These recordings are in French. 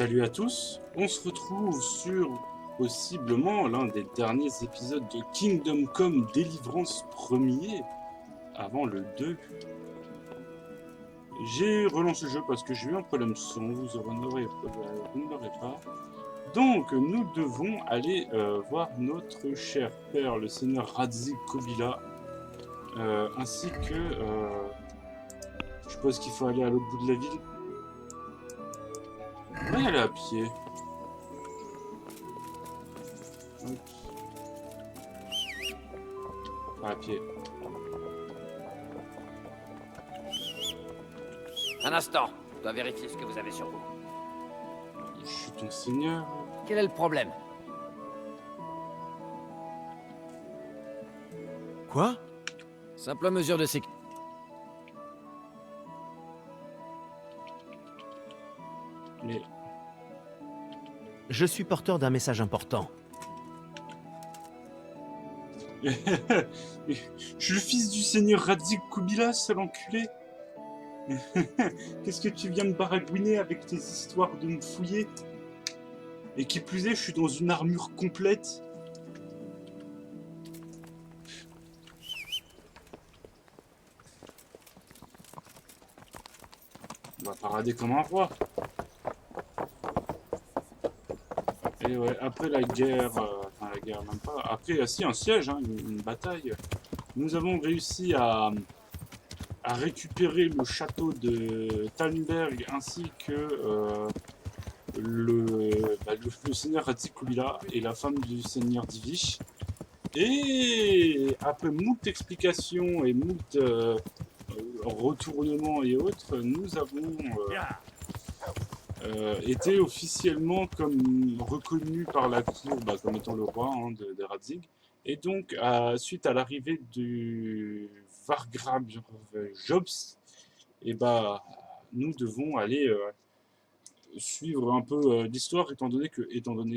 Salut à tous, on se retrouve sur possiblement l'un des derniers épisodes de Kingdom Come Deliverance premier, avant le 2. J'ai relancé le jeu parce que j'ai eu un problème son, vous ne l'aurez pas. Donc nous devons aller voir notre cher père, le seigneur Radzig Kobyla, ainsi que je suppose qu'il faut aller à l'autre bout de la ville. On va y aller à pied. Hop. À pied. Un instant, je dois vérifier ce que vous avez sur vous. Je suis ton seigneur. Quel est le problème? Quoi? Simple mesure de sécurité. Mais Je suis porteur d'un message important. je suis le fils du seigneur Radzig Kobyla, sale enculé. Qu'est-ce que tu viens me baragouiner avec tes histoires de me fouiller? Et qui plus est, je suis dans une armure complète. On va parader comme un roi. Et ouais, après la guerre, enfin la guerre même pas, après, si, un siège, hein, une bataille, nous avons réussi à récupérer le château de Tannenberg ainsi que le seigneur Radzig Kobyla et la femme du seigneur Divish. Et après moult explications et moult retournements et autres, nous avons été officiellement reconnu par la cour comme étant le roi de Radzig. Et donc, suite à l'arrivée du Vargrab Jobst, nous devons aller suivre un peu l'histoire, étant donné on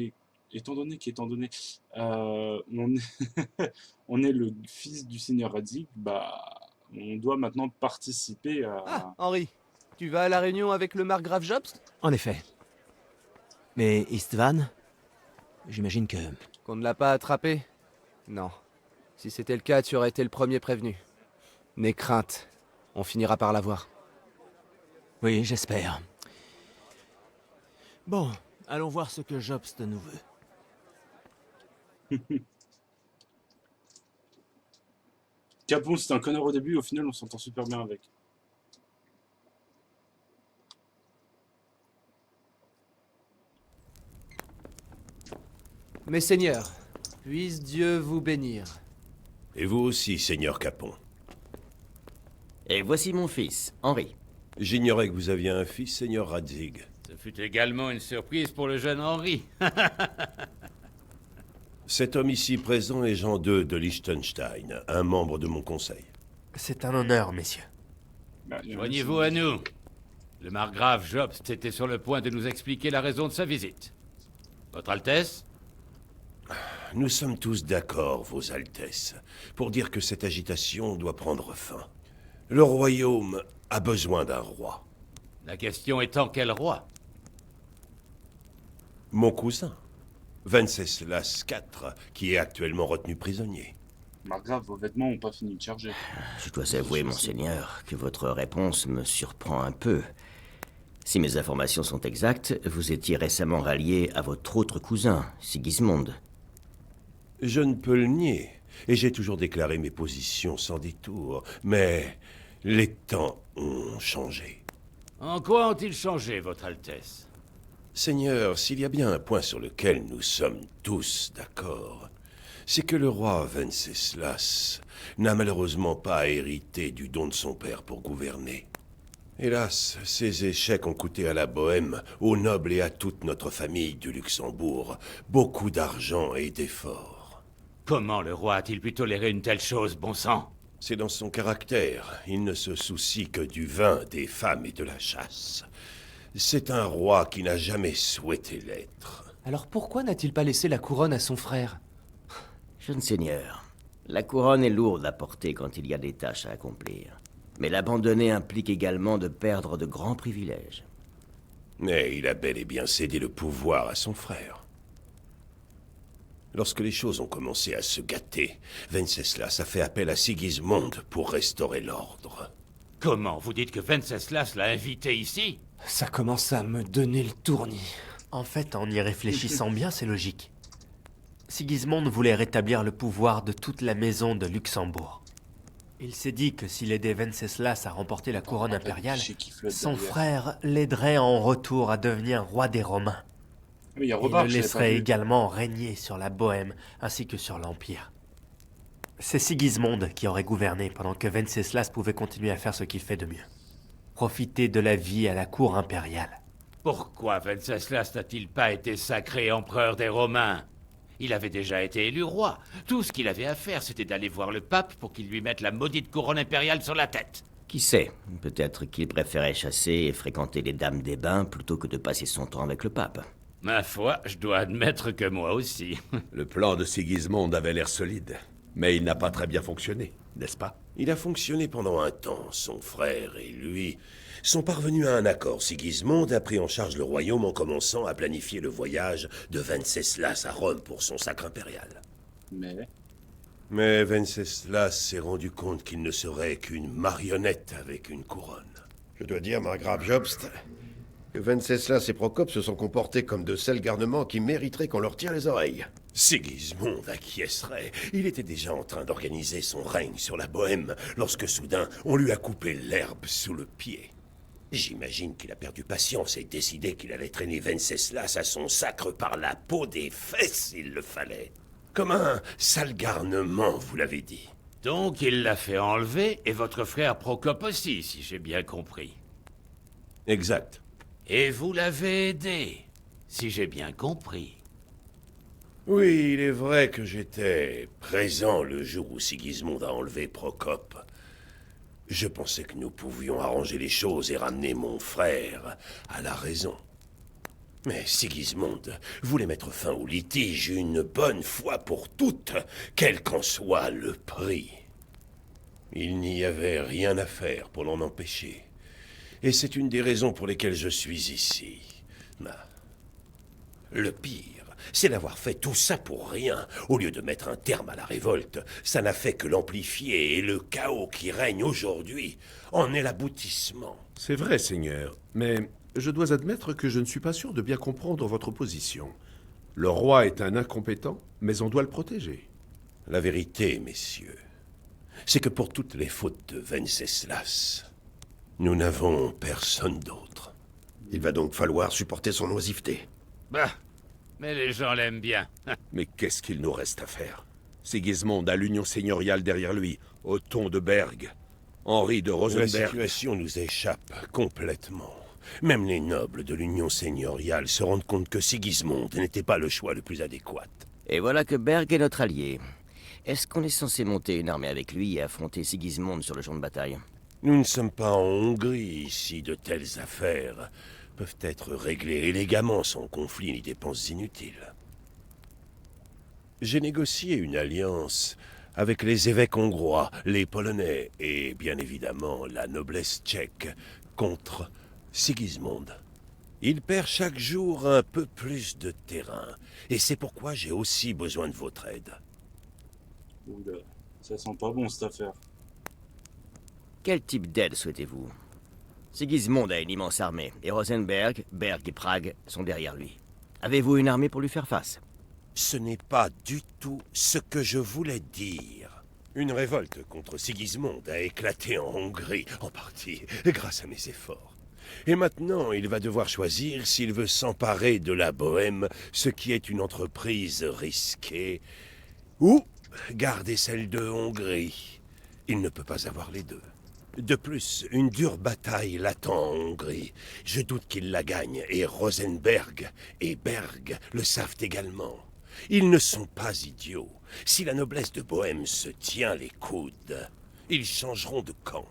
est, on est le fils du seigneur Radzig, on doit maintenant participer à... Ah, Henri, tu vas à la réunion avec le margrave Jobst? En effet. Mais Istvan? J'imagine que... Qu'on ne l'a pas attrapé? Non. Si c'était le cas, tu aurais été le premier prévenu. N'aie crainte, on finira par l'avoir. Oui, j'espère. Bon, allons voir ce que Jobst nous veut. Capon, c'était un connard au début, au final, on s'entend super bien avec. Mes seigneurs, puisse Dieu vous bénir. Et vous aussi, seigneur Capon. Et voici mon fils, Henri. J'ignorais que vous aviez un fils, seigneur Radzig. Ce fut également une surprise pour le jeune Henri. Cet homme ici présent est Jean II de Liechtenstein, un membre de mon conseil. C'est un honneur, messieurs. Joignez-vous à nous. Le margrave Jobst était sur le point de nous expliquer la raison de sa visite. Votre Altesse? Nous sommes tous d'accord, vos Altesses, pour dire que cette agitation doit prendre fin. Le royaume a besoin d'un roi. La question étant quel roi? Mon cousin, Venceslas IV, qui est actuellement retenu prisonnier. Margrave, vos vêtements n'ont pas fini de charger. Je dois avouer, monseigneur, que votre réponse me surprend un peu. Si mes informations sont exactes, vous étiez récemment rallié à votre autre cousin, Sigismund. Je ne peux le nier, et j'ai toujours déclaré mes positions sans détour, mais les temps ont changé. En quoi ont-ils changé, votre Altesse? Seigneur, s'il y a bien un point sur lequel nous sommes tous d'accord, c'est que le roi Venceslas n'a malheureusement pas hérité du don de son père pour gouverner. Hélas, ces échecs ont coûté à la Bohême, aux nobles et à toute notre famille du Luxembourg beaucoup d'argent et d'efforts. Comment le roi a-t-il pu tolérer une telle chose, bon sang? C'est dans son caractère. Il ne se soucie que du vin, des femmes et de la chasse. C'est un roi qui n'a jamais souhaité l'être. Alors pourquoi n'a-t-il pas laissé la couronne à son frère? Jeune seigneur, la couronne est lourde à porter quand il y a des tâches à accomplir. Mais l'abandonner implique également de perdre de grands privilèges. Mais il a bel et bien cédé le pouvoir à son frère. Lorsque les choses ont commencé à se gâter, Venceslas a fait appel à Sigismund pour restaurer l'ordre. Comment? Vous dites que Venceslas l'a invité ici? Ça commence à me donner le tournis. En fait, en y réfléchissant bien, c'est logique. Sigismund voulait rétablir le pouvoir de toute la maison de Luxembourg. Il s'est dit que s'il aidait Venceslas à remporter la couronne impériale, Chez qui flotte son derrière. frère l'aiderait en retour à devenir roi des Romains. Oui, il y a Et Robert, le je l'avais pas laisserait vu. également régner sur la Bohême ainsi que sur l'Empire. C'est Sigismund qui aurait gouverné pendant que Venceslas pouvait continuer à faire ce qu'il fait de mieux. Profiter de la vie à la cour impériale. Pourquoi Venceslas n'a-t-il pas été sacré empereur des Romains? Il avait déjà été élu roi. Tout ce qu'il avait à faire, c'était d'aller voir le pape pour qu'il lui mette la maudite couronne impériale sur la tête. Qui sait, peut-être qu'il préférait chasser et fréquenter les dames des bains plutôt que de passer son temps avec le pape. Ma foi, je dois admettre que moi aussi. Le plan de Sigismond avait l'air solide, mais il n'a pas très bien fonctionné, n'est-ce pas? Il a fonctionné pendant un temps. Son frère et lui sont parvenus à un accord. Sigismond a pris en charge le royaume en commençant à planifier le voyage de Venceslas à Rome pour son sacre impérial. Mais Venceslas s'est rendu compte qu'il ne serait qu'une marionnette avec une couronne. Je dois dire, margrave Jobst, que Venceslas et Procope se sont comportés comme de sales garnements qui mériteraient qu'on leur tire les oreilles. Sigismond acquiescerait. Il était déjà en train d'organiser son règne sur la Bohême lorsque soudain on lui a coupé l'herbe sous le pied. J'imagine qu'il a perdu patience et décidé qu'il allait traîner Venceslas à son sacre par la peau des fesses s'il le fallait. Comme un sale garnement, vous l'avez dit. Donc il l'a fait enlever, et votre frère Procope aussi, si j'ai bien compris. Exact. Et vous l'avez aidé, si j'ai bien compris. Oui, il est vrai que j'étais présent le jour où Sigismond a enlevé Procope. Je pensais que nous pouvions arranger les choses et ramener mon frère à la raison. Mais Sigismond voulait mettre fin au litige une bonne fois pour toutes, quel qu'en soit le prix. Il n'y avait rien à faire pour l'en empêcher. Et c'est une des raisons pour lesquelles je suis ici. Le pire, c'est d'avoir fait tout ça pour rien. Au lieu de mettre un terme à la révolte, ça n'a fait que l'amplifier, et le chaos qui règne aujourd'hui en est l'aboutissement. C'est vrai, Seigneur, mais je dois admettre que je ne suis pas sûr de bien comprendre votre position. Le roi est un incompétent, mais on doit le protéger. La vérité, messieurs, c'est que pour toutes les fautes de Venceslas, nous n'avons personne d'autre. Il va donc falloir supporter son oisiveté. Bah, mais les gens l'aiment bien. Mais qu'est-ce qu'il nous reste à faire? Sigismond a l'union seigneuriale derrière lui, Othon de Berg, Henri de La Rosenberg. situation nous échappe complètement. Même les nobles de l'union seigneuriale se rendent compte que Sigismond n'était pas le choix le plus adéquat. Et voilà que Berg est notre allié. Est-ce qu'on est censé monter une armée avec lui et affronter Sigismond sur le champ de bataille? Nous ne sommes pas en Hongrie ici. De telles affaires peuvent être réglées élégamment sans conflit ni dépenses inutiles. J'ai négocié une alliance avec les évêques hongrois, les Polonais et bien évidemment la noblesse tchèque contre Sigismond. Il perd chaque jour un peu plus de terrain et c'est pourquoi j'ai aussi besoin de votre aide. Oula, ça sent pas bon cette affaire. Quel type d'aide souhaitez-vous? Sigismond a une immense armée, et Rosenberg, Berg et Prague sont derrière lui. Avez-vous une armée pour lui faire face? Ce n'est pas du tout ce que je voulais dire. Une révolte contre Sigismond a éclaté en Hongrie, en partie grâce à mes efforts. Et maintenant, il va devoir choisir s'il veut s'emparer de la Bohême, ce qui est une entreprise risquée, ou garder celle de Hongrie. Il ne peut pas avoir les deux. De plus, une dure bataille l'attend en Hongrie. Je doute qu'il la gagne, et Rosenberg et Berg le savent également. Ils ne sont pas idiots. Si la noblesse de Bohême se tient les coudes, ils changeront de camp.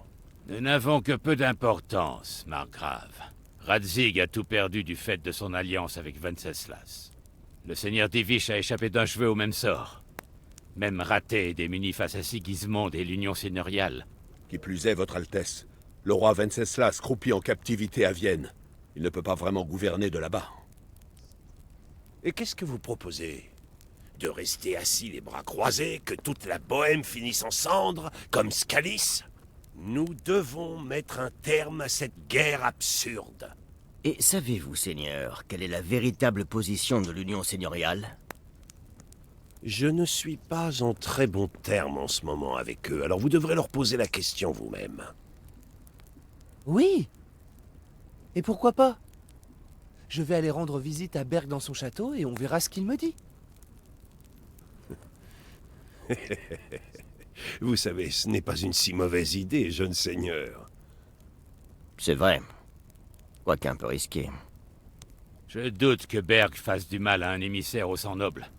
Nous n'avons que peu d'importance, margrave. Radzig a tout perdu du fait de son alliance avec Venceslas. Le seigneur Divish a échappé d'un cheveu au même sort. Même raté et démuni face à Sigismond et l'union seigneuriale. Qui plus est, votre Altesse, le roi Venceslas croupit en captivité à Vienne. Il ne peut pas vraiment gouverner de là-bas. Et qu'est-ce que vous proposez? De rester assis les bras croisés, que toute la Bohème finisse en cendres, comme Scalis? Nous devons mettre un terme à cette guerre absurde. Et savez-vous, Seigneur, quelle est la véritable position de l'Union seigneuriale? Je ne suis pas en très bons termes en ce moment avec eux, alors vous devrez leur poser la question vous-même. Oui. Et pourquoi pas? Je vais aller rendre visite à Berg dans son château et on verra ce qu'il me dit. Vous savez, ce n'est pas une si mauvaise idée, jeune seigneur. C'est vrai. Quoique un peu risqué. Je doute que Berg fasse du mal à un émissaire au sang noble.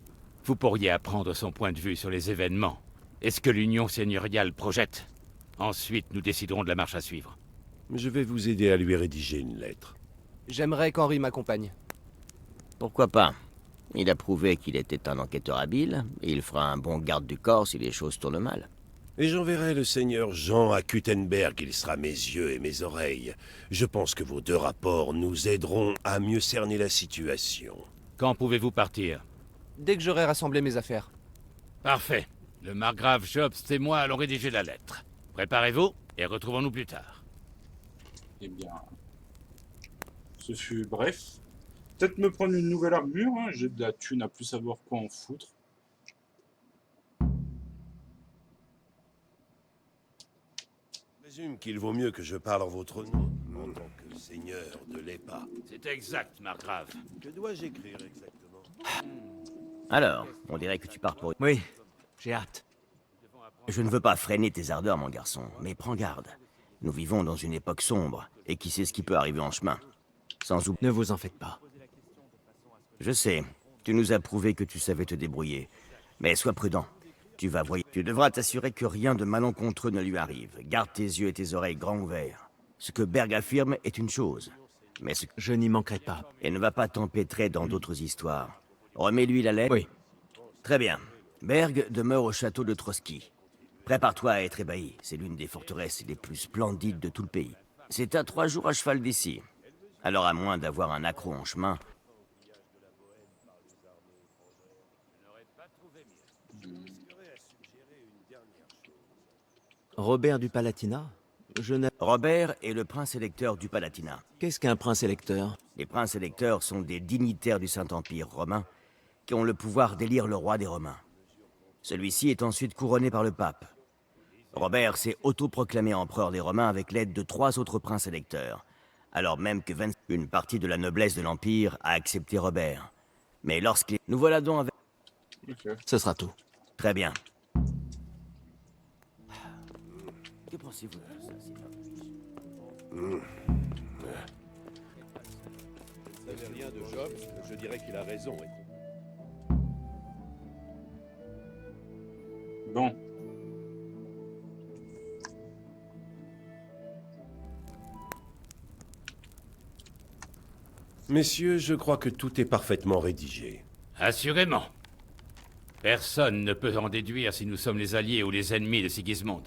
Vous pourriez apprendre son point de vue sur les événements et ce que l'Union seigneuriale projette. Ensuite, nous déciderons de la marche à suivre. Je vais vous aider à lui rédiger une lettre. J'aimerais qu'Henri m'accompagne. Pourquoi pas? Il a prouvé qu'il était un enquêteur habile, et il fera un bon garde du corps si les choses tournent mal. Et j'enverrai le seigneur Jean à Kuttenberg, il sera mes yeux et mes oreilles. Je pense que vos 2 rapports nous aideront à mieux cerner la situation. Quand pouvez-vous partir? Dès que j'aurai rassemblé mes affaires. Parfait. Le margrave Jobst et moi allons rédiger la lettre. Préparez-vous et retrouvons-nous plus tard. Eh bien, ce fut bref. Peut-être me prendre une nouvelle armure, hein. J'ai de la thune à plus savoir quoi en foutre. Je présume qu'il vaut mieux que je parle en votre nom, en tant que seigneur de l'EPA. C'est exact, margrave. Que dois-je écrire exactement? Alors, on dirait que tu pars pour... Oui, j'ai hâte. Je ne veux pas freiner tes ardeurs, mon garçon, mais prends garde. Nous vivons dans une époque sombre, et qui sait ce qui peut arriver en chemin. Sans oublier... Ne vous en faites pas. Je sais, tu nous as prouvé que tu savais te débrouiller. Mais sois prudent. Tu devras t'assurer que rien de malencontreux ne lui arrive. Garde tes yeux et tes oreilles grands ouverts. Ce que Berg affirme est une chose. Mais ce... Je n'y manquerai pas. Et ne va pas t'empêtrer dans d'autres histoires. Remets-lui la lettre. Oui. Très bien. Berg demeure au château de Trotsky. Prépare-toi à être ébahi. C'est l'une des forteresses les plus splendides de tout le pays. C'est à 3 jours à cheval d'ici. Alors à moins d'avoir un accroc en chemin... Robert du Palatinat? Robert est le prince électeur du Palatinat. Qu'est-ce qu'un prince électeur? Les princes électeurs sont des dignitaires du Saint-Empire romain qui ont le pouvoir d'élire le roi des Romains. Celui-ci est ensuite couronné par le pape. Robert s'est autoproclamé empereur des Romains avec l'aide de 3 autres princes électeurs, alors même que une partie de la noblesse de l'Empire a accepté Robert. Mais lorsqu'il... Nous voilà donc avec... Ok. Ce sera tout. Très bien. Que pensez-vous de tout ça, Sylvain? Je ne savais rien de Job, je dirais qu'il a raison. Bon. Messieurs, je crois que tout est parfaitement rédigé. Assurément. Personne ne peut en déduire si nous sommes les alliés ou les ennemis de Sigismond.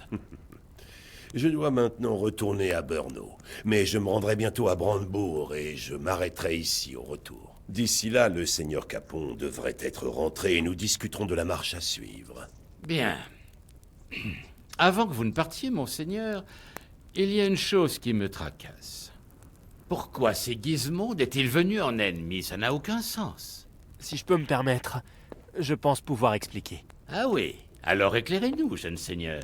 Je dois maintenant retourner à Brno, mais je me rendrai bientôt à Brandebourg et je m'arrêterai ici au retour. D'ici là, le seigneur Capon devrait être rentré et nous discuterons de la marche à suivre. Bien. Avant que vous ne partiez, monseigneur, il y a une chose qui me tracasse. Pourquoi Sigismond est-il venu en ennemi? Ça n'a aucun sens. Si je peux me permettre, je pense pouvoir expliquer. Ah oui, alors éclairez-nous, jeune seigneur.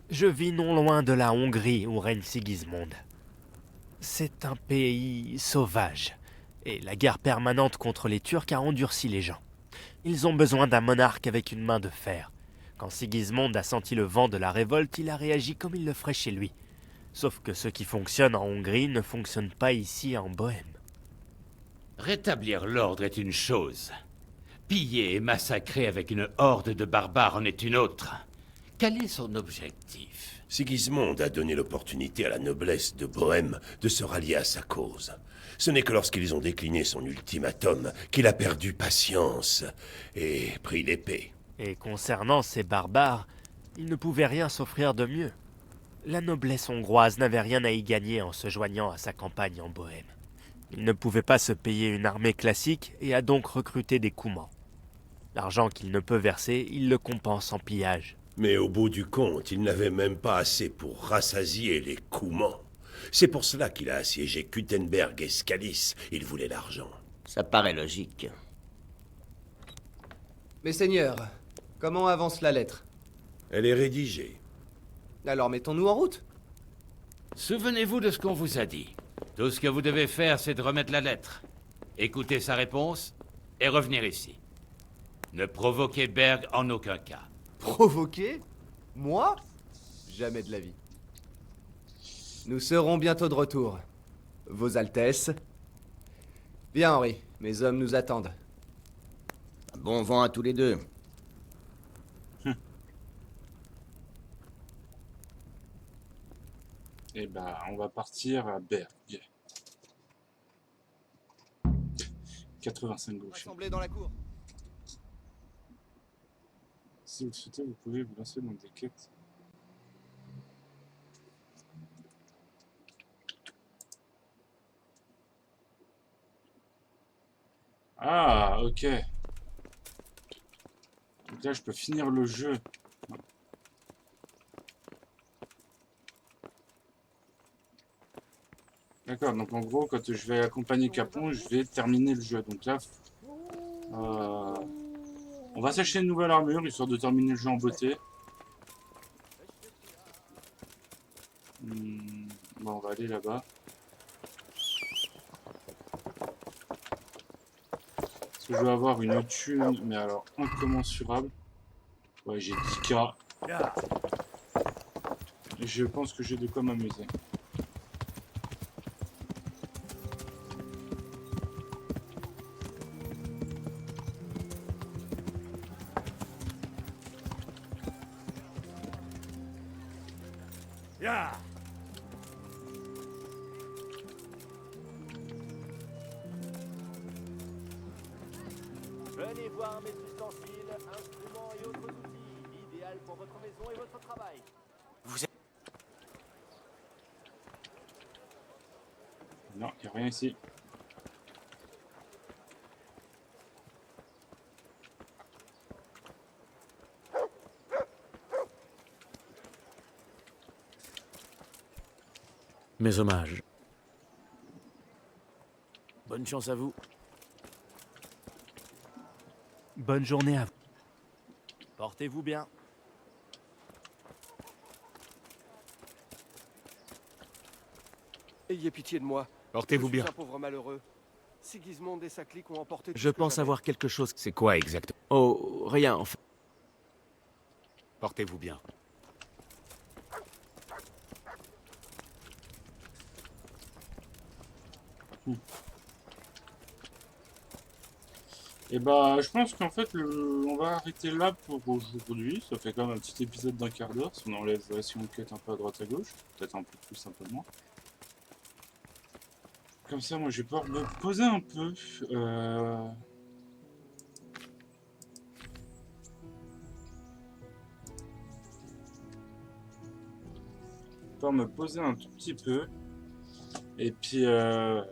Je vis non loin de la Hongrie où règne Sigismond. C'est un pays sauvage, et la guerre permanente contre les Turcs a endurci les gens. Ils ont besoin d'un monarque avec une main de fer. Quand Sigismond a senti le vent de la révolte, il a réagi comme il le ferait chez lui. Sauf que ce qui fonctionne en Hongrie ne fonctionne pas ici en Bohême. Rétablir l'ordre est une chose. Piller et massacrer avec une horde de barbares en est une autre. Quel est son objectif? Sigismond a donné l'opportunité à la noblesse de Bohême de se rallier à sa cause. Ce n'est que lorsqu'ils ont décliné son ultimatum qu'il a perdu patience et pris l'épée. Et concernant ces barbares, ils ne pouvaient rien s'offrir de mieux. La noblesse hongroise n'avait rien à y gagner en se joignant à sa campagne en Bohême. Il ne pouvait pas se payer une armée classique et a donc recruté des Coumans. L'argent qu'il ne peut verser, il le compense en pillage. Mais au bout du compte, il n'avait même pas assez pour rassasier les Coumans. C'est pour cela qu'il a assiégé Kuttenberg et Skalis. Il voulait l'argent. Ça paraît logique. Mes seigneurs, comment avance la lettre? Elle est rédigée. Alors mettons-nous en route. Souvenez-vous de ce qu'on vous a dit. Tout ce que vous devez faire, c'est de remettre la lettre. Écouter sa réponse et revenir ici. Ne provoquez Berg en aucun cas. Provoquer? Moi? Jamais de la vie. Nous serons bientôt de retour. Vos Altesses. Bien, Henri, mes hommes nous attendent. Bon vent à tous les deux. Et bah, on va partir à Berg. 85 gauche. Rassemblés dans la cour. Si vous le souhaitez, vous pouvez vous lancer dans des quêtes. Ah, ok. Donc là, je peux finir le jeu. D'accord, donc en gros, quand je vais accompagner Capon, je vais terminer le jeu. Donc là, on va s'acheter une nouvelle armure, histoire de terminer le jeu en beauté. Bon, on va aller là-bas. Parce que je vais avoir une thune, mais alors incommensurable. Ouais, j'ai 10K. Et je pense que j'ai de quoi m'amuser. Venez voir mes ustensiles, instruments et autres outils, idéal pour votre maison et votre travail. Non, il n'y a rien ici. Mes hommages. Bonne chance à vous. Bonne journée à vous. Portez-vous bien. Ayez pitié de moi. Portez-vous Je suis bien. un pauvre malheureux. Sigismond et sa clique ont emporté tout Je ce que pense j'avais. avoir quelque chose. C'est quoi exactement? Oh, rien en fait. Portez-vous bien. Et bah, je pense qu'en fait, on va arrêter là pour aujourd'hui. Ça fait quand même un petit épisode d'un quart d'heure. Si on enlève si on cut un peu à droite à gauche, peut-être un peu plus simplement. Comme ça, moi, je vais pouvoir me poser un peu. Pouvoir me poser un tout petit peu. Et puis bah,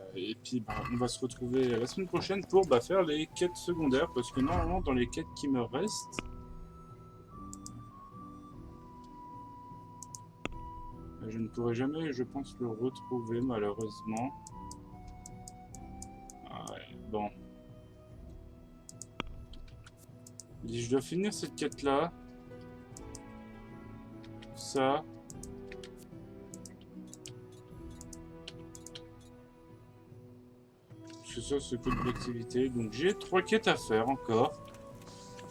on va se retrouver la semaine prochaine pour faire les quêtes secondaires. Parce que normalement, dans les quêtes qui me restent, je ne pourrai jamais, je pense, le retrouver malheureusement. Ah ouais, bon. Je dois finir cette quête-là. Ça. C'est ça, ce code d'activité. Donc j'ai 3 quêtes à faire encore.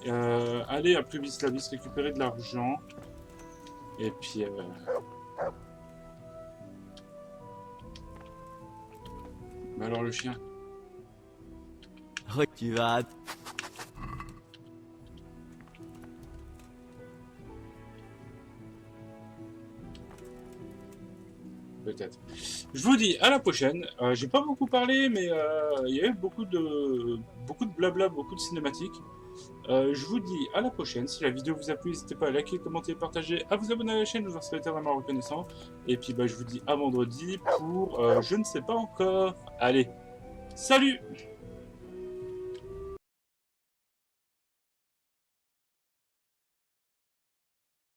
Aller à Plubis-Labis, récupérer de l'argent. Et puis... Mais alors le chien. Tu vas. Peut-être. Je vous dis à la prochaine. J'ai pas beaucoup parlé, mais il y a eu beaucoup de blabla, beaucoup de cinématiques. Je vous dis à la prochaine. Si la vidéo vous a plu, n'hésitez pas à liker, commenter, partager, à vous abonner à la chaîne, je vous en serai éternellement reconnaissant. Et puis je vous dis à vendredi pour je ne sais pas encore. Allez, Salut!